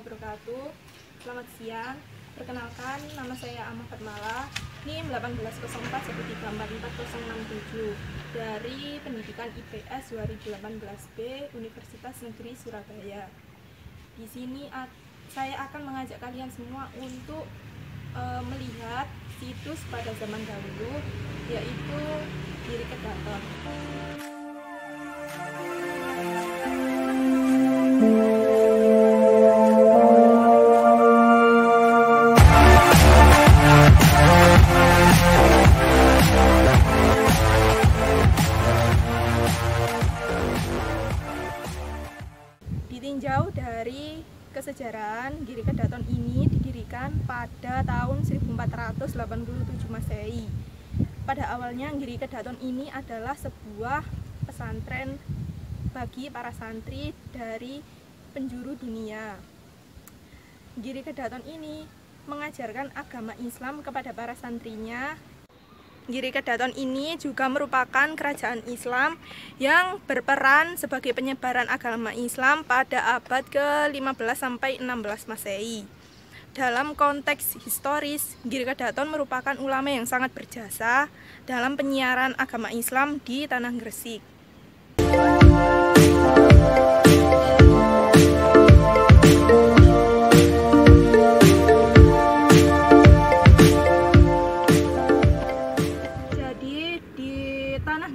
wabarakatuh. Selamat siang. Perkenalkan, nama saya Amah Fatmala, NIM 1804134467 dari Pendidikan IPS 2018B Universitas Negeri Surabaya. Di sini saya akan mengajak kalian semua untuk melihat situs pada zaman dahulu, yaitu Giri Kedaton. Ditinjau dari kesejarahan, Giri Kedaton ini didirikan pada tahun 1487 Masehi. Pada awalnya Giri Kedaton ini adalah sebuah pesantren bagi para santri dari penjuru dunia. Giri Kedaton ini mengajarkan agama Islam kepada para santrinya. Giri Kedaton ini juga merupakan kerajaan Islam yang berperan sebagai penyebaran agama Islam pada abad ke-15 sampai 16 Masehi. Dalam konteks historis, Giri Kedaton merupakan ulama yang sangat berjasa dalam penyiaran agama Islam di tanah Gresik.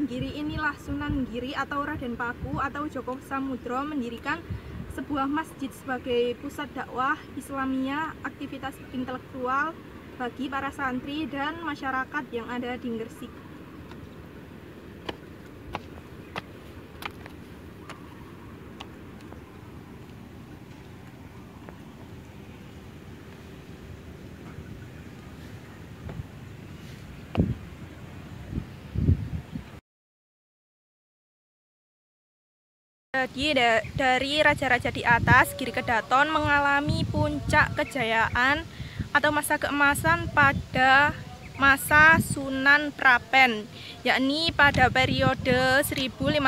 Giri inilah Sunan Giri atau Raden Paku atau Joko Samudro mendirikan sebuah masjid sebagai pusat dakwah Islamiyah, aktivitas intelektual bagi para santri dan masyarakat yang ada di Gresik. Jadi dari raja-raja di atas, Giri Kedaton mengalami puncak kejayaan atau masa keemasan pada masa Sunan Prapen, yakni pada periode 1548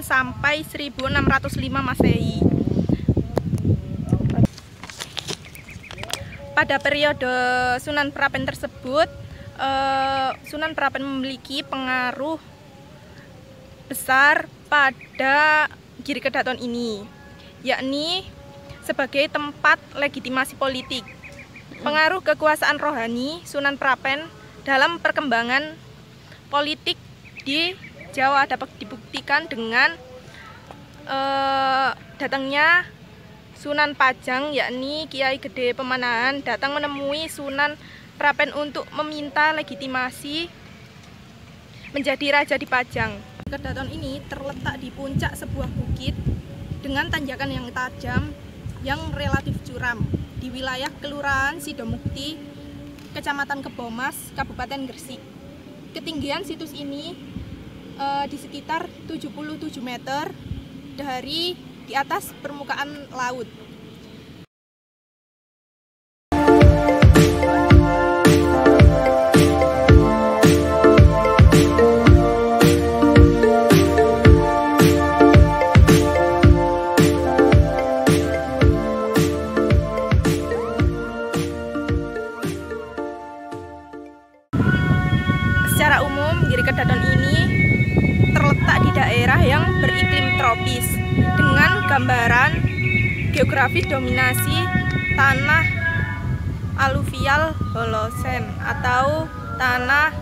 sampai 1605 Masehi. Pada periode Sunan Prapen tersebut, Sunan Prapen memiliki pengaruh besar pada Giri Kedaton ini, yakni sebagai tempat legitimasi politik. Pengaruh kekuasaan rohani Sunan Prapen dalam perkembangan politik di Jawa dapat dibuktikan dengan datangnya Sunan Pajang, yakni Kiai Gede Pemanahan, datang menemui Sunan Prapen untuk meminta legitimasi menjadi raja di Pajang. Kedaton ini terletak di puncak sebuah bukit dengan tanjakan yang tajam yang relatif curam di wilayah Kelurahan Sidomukti, Kecamatan Kebomas, Kabupaten Gresik. Ketinggian situs ini di sekitar 77 meter dari di atas permukaan laut. Secara umum, Giri Kedaton ini terletak di daerah yang beriklim tropis dengan gambaran geografis dominasi tanah aluvial Holosen atau tanah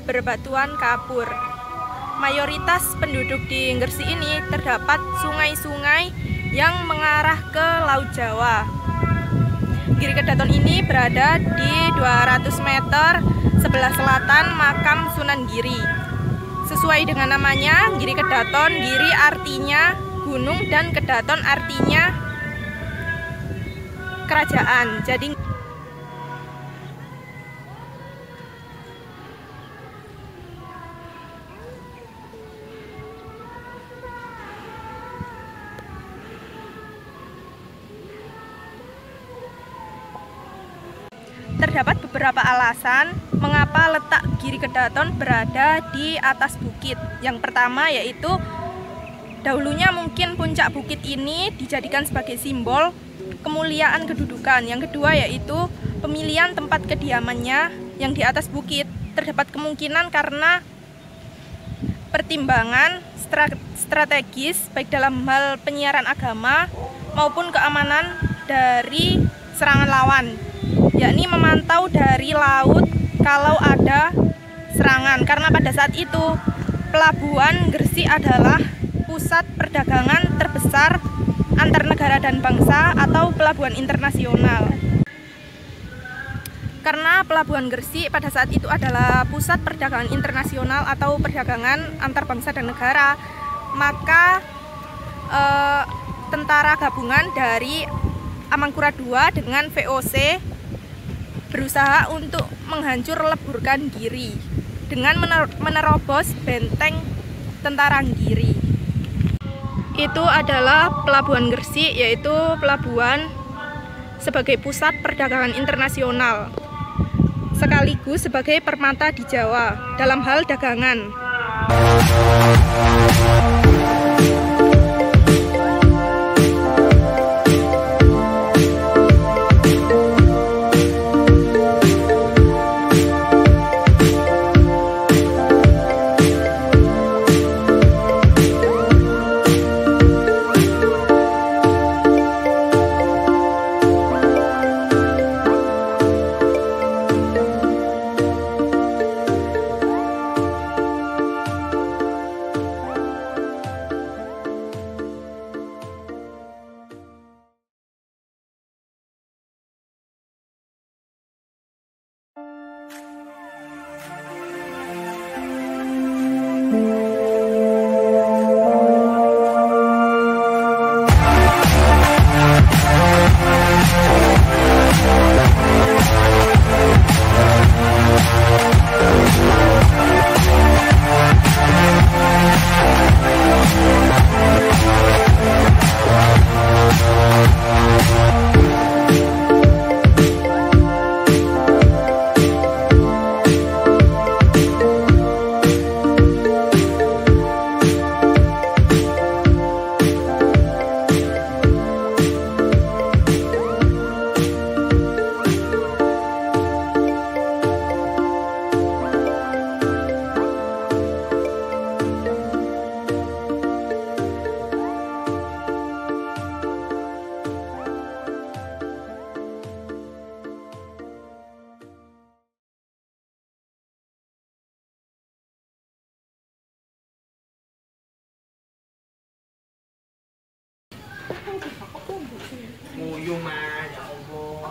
berbatuan kapur. Mayoritas penduduk di Gresik ini terdapat sungai-sungai yang mengarah ke Laut Jawa. Giri Kedaton ini berada di 200 meter sebelah selatan makam Sunan Giri. Sesuai dengan namanya, Giri Kedaton, Giri artinya gunung dan Kedaton artinya kerajaan. Jadi terdapat beberapa alasan mengapa letak Giri Kedaton berada di atas bukit. Yang pertama yaitu Dahulunya mungkin puncak bukit ini dijadikan sebagai simbol kemuliaan kedudukan. Yang kedua yaitu pemilihan tempat kediamannya yang di atas bukit. Terdapat kemungkinan karena pertimbangan strategis baik dalam hal penyiaran agama maupun keamanan dari serangan lawan, yakni memantau dari laut kalau ada serangan. Karena pada saat itu Pelabuhan Gresik adalah pusat perdagangan terbesar antar negara dan bangsa atau pelabuhan internasional. Karena Pelabuhan Gresik pada saat itu adalah pusat perdagangan internasional atau perdagangan antar bangsa dan negara, maka tentara gabungan dari Amangkurat II dengan VOC berusaha untuk menghancur leburkan Giri dengan menerobos benteng tentara Giri. Itu adalah Pelabuhan Gresik, yaitu pelabuhan sebagai pusat perdagangan internasional sekaligus sebagai permata di Jawa dalam hal dagangan. Nguyung mà, dạ ông vô.